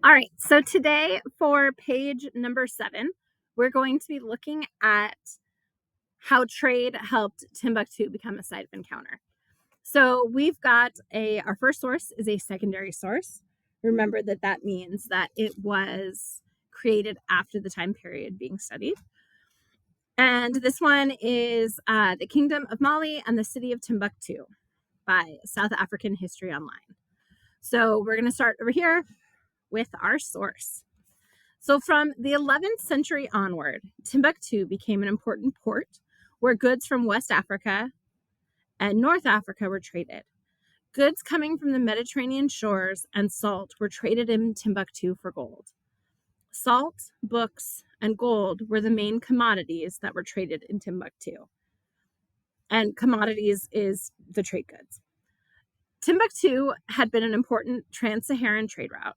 All right, so today for page number 7, we're going to be looking at how trade helped Timbuktu become a site of encounter. So we've got our first source is a secondary source. Remember that means that it was created after the time period being studied. And this one is The Kingdom of Mali and the City of Timbuktu by South African History Online. So we're going to start over here with our source. So from the 11th century onward, Timbuktu became an important port where goods from West Africa and North Africa were traded. Goods coming from the Mediterranean shores and salt were traded in Timbuktu for gold. Salt, books, and gold were the main commodities that were traded in Timbuktu. And commodities is the trade goods. Timbuktu had been an important trans-Saharan trade route.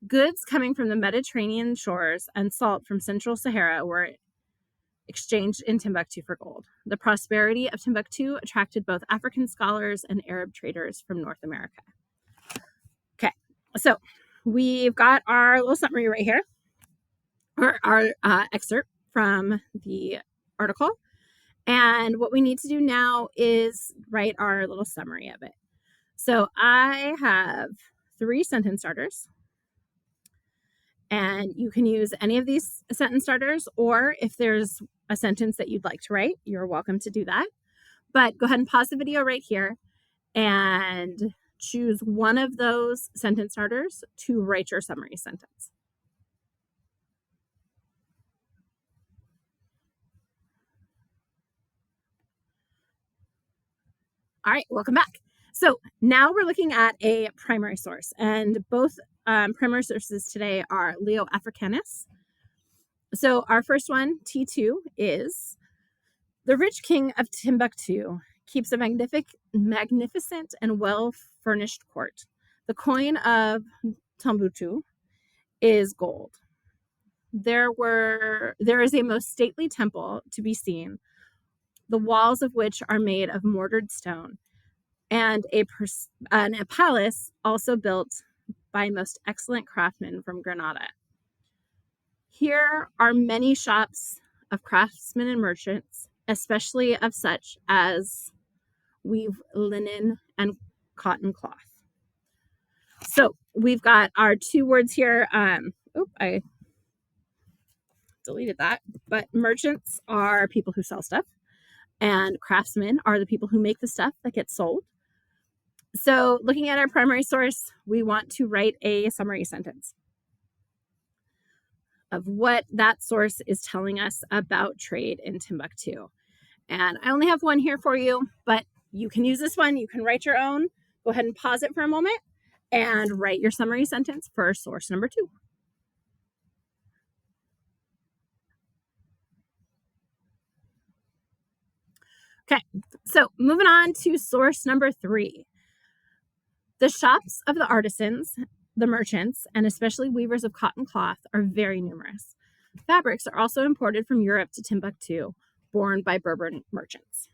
Goods coming from the Mediterranean shores and salt from Central Sahara were exchanged in Timbuktu for gold. The prosperity of Timbuktu attracted both African scholars and Arab traders from North America. Okay, so we've got our little summary right here, or our excerpt from the article. And what we need to do now is write our little summary of it. So I have 3 sentence starters. And you can use any of these sentence starters, or if there's a sentence that you'd like to write, you're welcome to do that. But go ahead and pause the video right here and choose one of those sentence starters to write your summary sentence. All right, welcome back. So now we're looking at a primary source, and both primary sources today are Leo Africanus. So our first one, T2, is the rich king of Timbuktu keeps a magnificent and well-furnished court. The coin of Timbuktu is gold. There is a most stately temple to be seen, the walls of which are made of mortared stone, and a palace also built by most excellent craftsmen from Granada. Here are many shops of craftsmen and merchants, especially of such as weave linen and cotton cloth. So we've got our 2 words here. I deleted that. But merchants are people who sell stuff, and craftsmen are the people who make the stuff that gets sold. So looking at our primary source, we want to write a summary sentence of what that source is telling us about trade in Timbuktu. And I only have one here for you, but you can use this one. You can write your own. Go ahead and pause it for a moment and write your summary sentence for source number 2. Okay, so moving on to source number 3. The shops of the artisans, the merchants, and especially weavers of cotton cloth are very numerous. Fabrics are also imported from Europe to Timbuktu, borne by Berber merchants.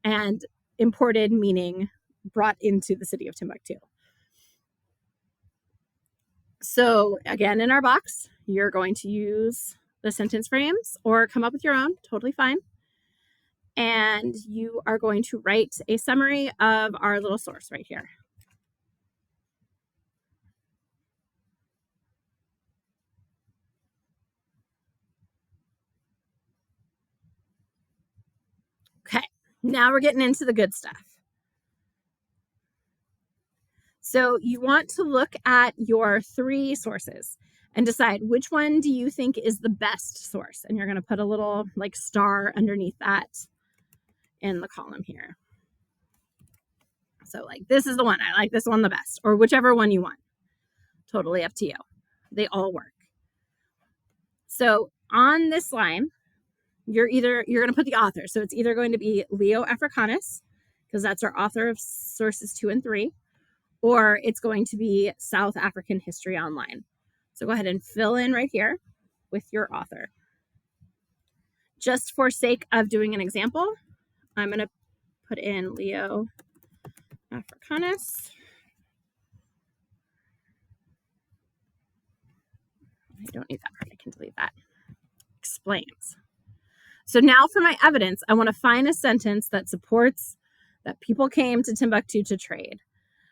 And imported meaning brought into the city of Timbuktu. So again, in our box, you're going to use the sentence frames or come up with your own, totally fine. And you are going to write a summary of our little source right here. Okay, now we're getting into the good stuff. So you want to look at your 3 sources and decide which one do you think is the best source. And you're going to put a little like star underneath that in the column here. So like this is the one, I like this one the best, or whichever one you want. Totally up to you. They all work. So on this line, you're going to put the author. So it's either going to be Leo Africanus, because that's our author of sources 2 and 3, or it's going to be South African History Online. So go ahead and fill in right here with your author. Just for sake of doing an example, I'm going to put in Leo Africanus. don't need that part. I can delete that. Explains. So now for my evidence, I want to find a sentence that supports that people came to Timbuktu to trade.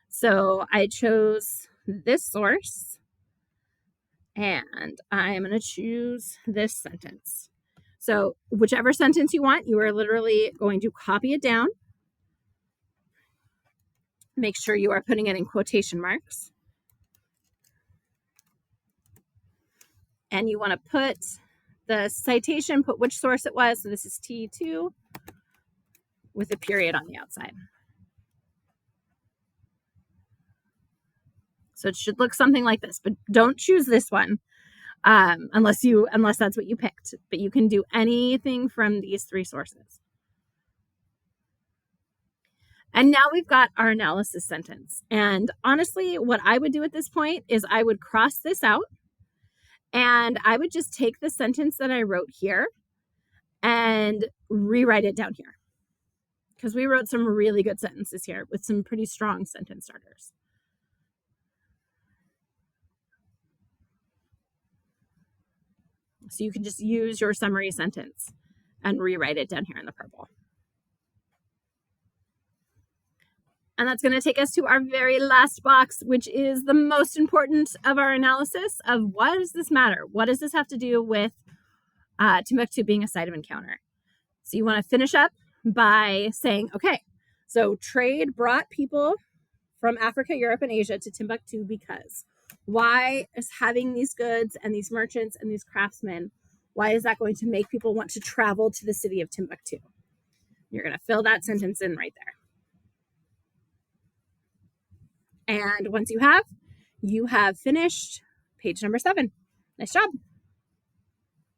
So I chose this source, and I'm going to choose this sentence. So whichever sentence you want, you are literally going to copy it down. Make sure you are putting it in quotation marks. And you want to put the citation, put which source it was. So this is T2 with a period on the outside. So it should look something like this, but don't choose this one unless that's what you picked. But you can do anything from these three sources. And now we've got our analysis sentence. And honestly, what I would do at this point is I would cross this out and I would just take the sentence that I wrote here and rewrite it down here. Because we wrote some really good sentences here with some pretty strong sentence starters. So you can just use your summary sentence and rewrite it down here in the purple. And that's going to take us to our very last box, which is the most important of our analysis of what does this matter? What does this have to do with Timbuktu being a site of encounter? So you want to finish up by saying, okay, so trade brought people from Africa, Europe, and Asia to Timbuktu because why is having these goods and these merchants and these craftsmen, why is that going to make people want to travel to the city of Timbuktu? You're going to fill that sentence in right there. And once you have finished page number 7. Nice job.